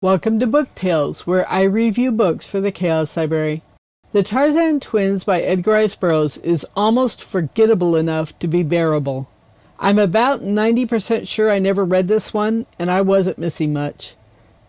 Welcome to Book Tales, where I review books for the Chaos Library. The Tarzan Twins by Edgar Burroughs is almost forgettable enough to be bearable. I'm about 90% sure I never read this one, and I wasn't missing much.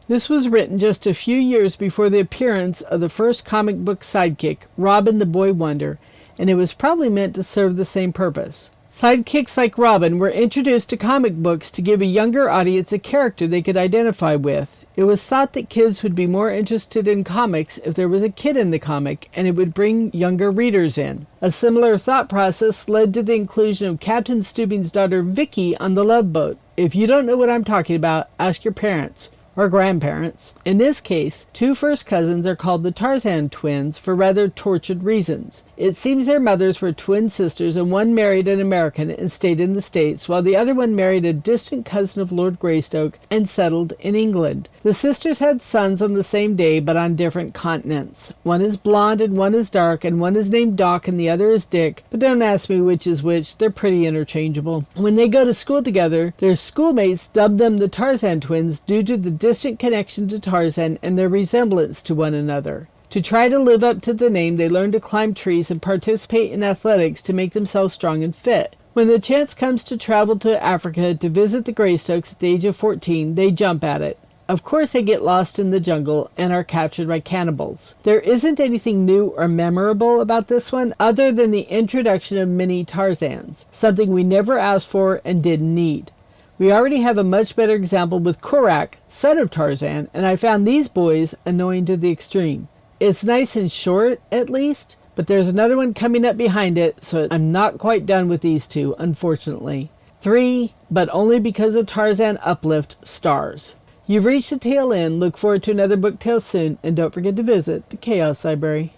This was written just a few years before the appearance of the first comic book sidekick, Robin the Boy Wonder, and it was probably meant to serve the same purpose. Sidekicks like Robin were introduced to comic books to give a younger audience a character they could identify with. It was thought that kids would be more interested in comics if there was a kid in the comic, and it would bring younger readers in. A similar thought process led to the inclusion of Captain Stubing's daughter Vicky on the Love Boat. If you don't know what I'm talking about, ask your parents. Or grandparents. In this case, two first cousins are called the Tarzan Twins for rather tortured reasons. It seems their mothers were twin sisters, and one married an American and stayed in the States, while the other one married a distant cousin of Lord Greystoke and settled in England. The sisters had sons on the same day, but on different continents. One is blonde and one is dark, and one is named Doc and the other is Dick, but don't ask me which is which, they're pretty interchangeable. When they go to school together, their schoolmates dub them the Tarzan Twins due to the distant connection to Tarzan and their resemblance to one another. To try to live up to the name, they learn to climb trees and participate in athletics to make themselves strong and fit. When the chance comes to travel to Africa to visit the Greystokes at the age of 14, they jump at it. Of course, they get lost in the jungle and are captured by cannibals. There isn't anything new or memorable about this one other than the introduction of mini Tarzans, something we never asked for and didn't need. We already have a much better example with Korak, son of Tarzan, and I found these boys annoying to the extreme. It's nice and short, at least, but there's another one coming up behind it, so I'm not quite done with these two, unfortunately. 3, But-Only-Because-Of-Tarzan-Uplift Stars. You've reached the tail end. Look forward to another book tale soon, and don't forget to visit the Chaos Library.